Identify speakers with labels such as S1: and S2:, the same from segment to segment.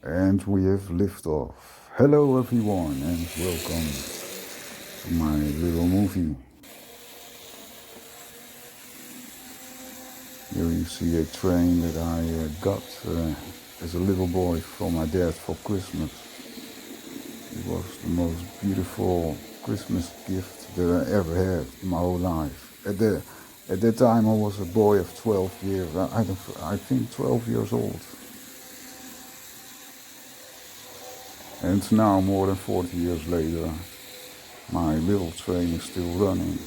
S1: And we have liftoff. Hello everyone and welcome to my little movie. Here you see a train that I got as a little boy from my dad for Christmas. It was the most beautiful Christmas gift that I ever had in my whole life. At that time I was a boy of 12 years, I think 12 years old. And now, more than 40 years later, my little train is still running.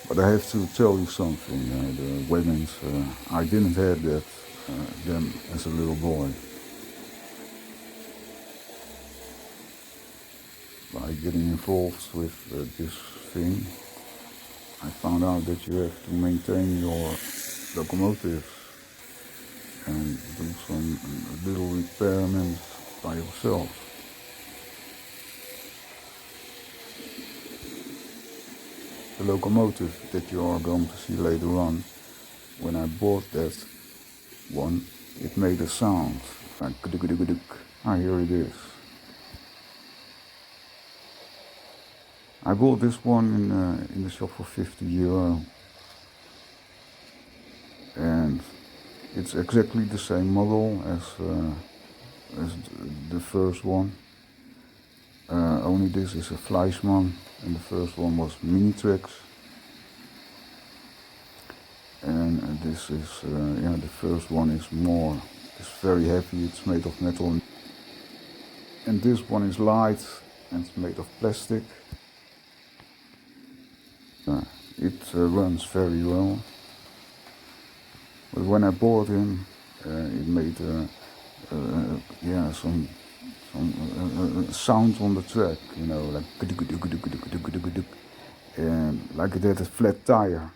S1: But I have to tell you something, the wagons, I didn't have them as a little boy. By getting involved with this thing, I found out that you have to maintain your locomotive and do some little repairments by yourself. The locomotive that you are going to see later on, when I bought that one, it made a sound like kuduk. Ah, here it is. I bought this one in the shop for €50, and it's exactly the same model as the first one. Only this is a Fleischmann, and the first one was Mini Tracks. And this is, the first one is it's very heavy, it's made of metal. And this one is light and it's made of plastic. It runs very well. But when I bought him, it made some sound on the track, like and like it had a flat tire.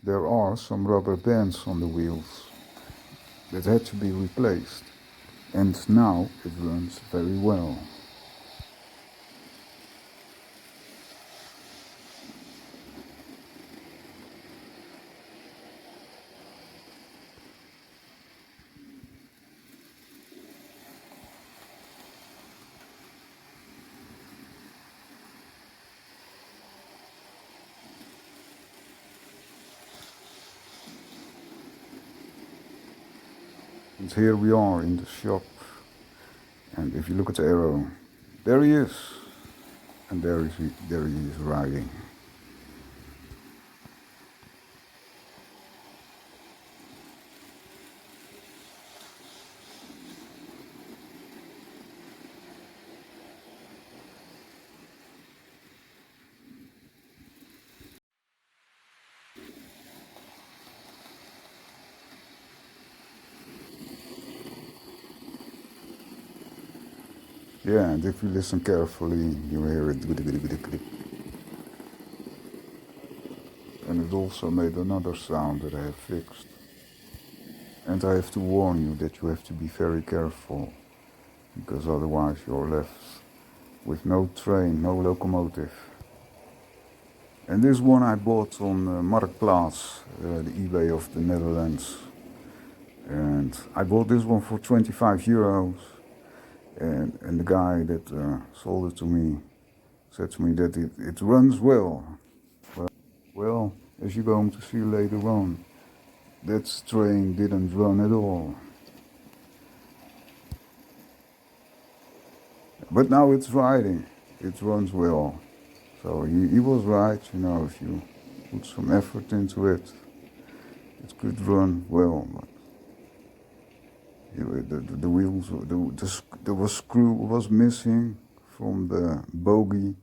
S1: There are some rubber bands on the wheels that had to be replaced, and now it runs very well. And here we are in the shop, and if you look at the arrow, there he is, and there he is riding. Yeah, and if you listen carefully, you hear it. And it also made another sound that I have fixed. And I have to warn you that you have to be very careful, because otherwise you're left with no train, no locomotive. And this one I bought on Marktplaats, the eBay of the Netherlands. And I bought this one for €25. And the guy that sold it to me said to me that it runs well. Well, as you're going to see later on, that train didn't run at all. But now it's riding, it runs well. So he was right, if you put some effort into it, it could run well. But the wheels, the screw was missing from the bogie,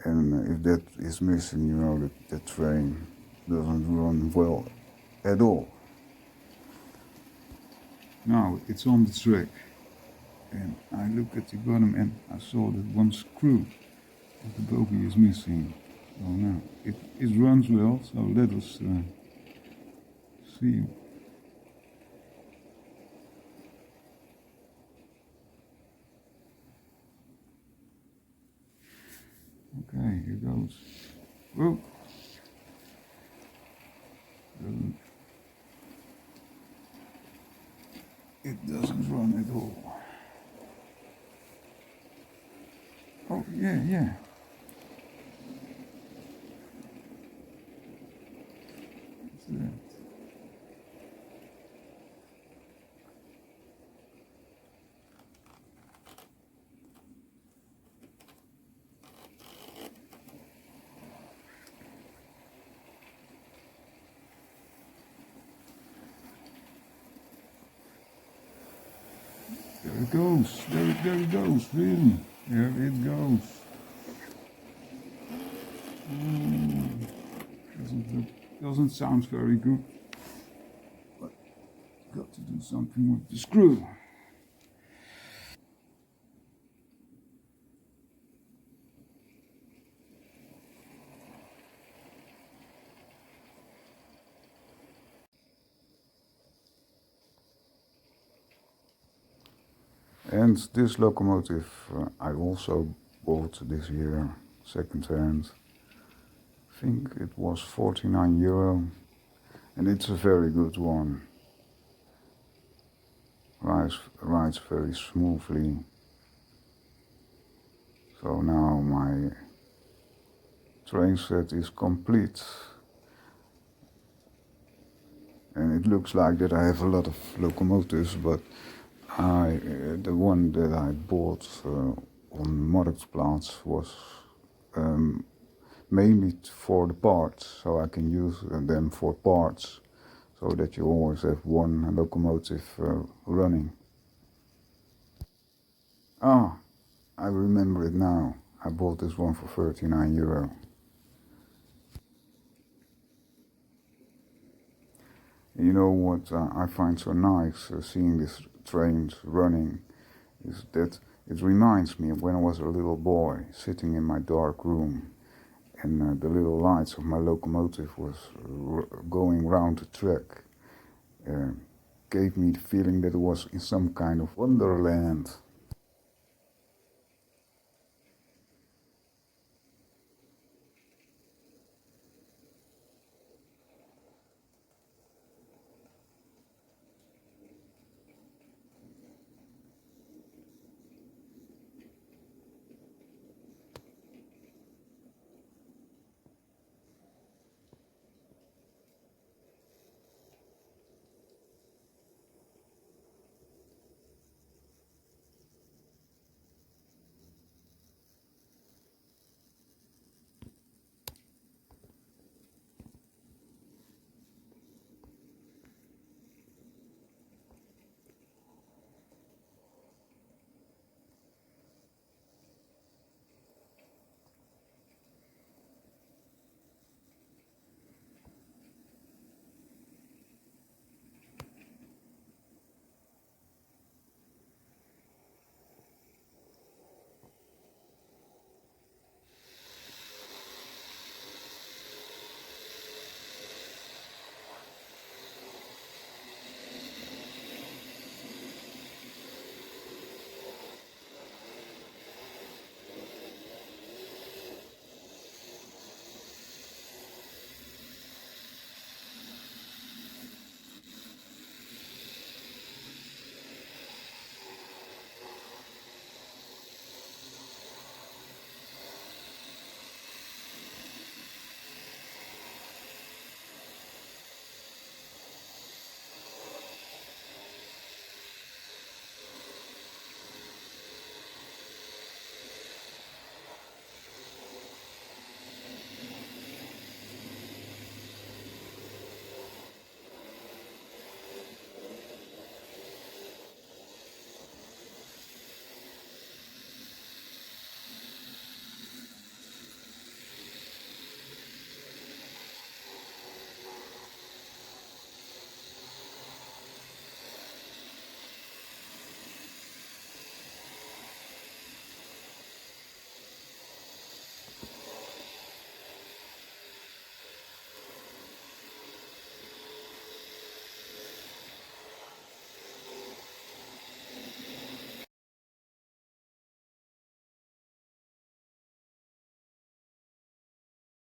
S1: and if that is missing, the train doesn't run well at all. Now it's on the track, and I look at the bottom and I saw that one screw of the bogie is missing. So now it runs well, so let us see. Okay, here goes. Whoa! It doesn't run at all. Oh, yeah, yeah. What's that? There it goes. There it goes, really. There it goes. Doesn't sound very good, but got to do something with the screw. And this locomotive I also bought this year, second hand. I think it was €49, and it's a very good one. Rides very smoothly. So now my train set is complete, and it looks like that I have a lot of locomotives, but the one that I bought on Marktplaats was mainly for the parts, so I can use them for parts, so that you always have one locomotive running. Ah, I remember it now. I bought this one for €39. You know what I find so nice seeing these trains running is that it reminds me of when I was a little boy sitting in my dark room, and the little lights of my locomotive was going round the track. Gave me the feeling that it was in some kind of wonderland.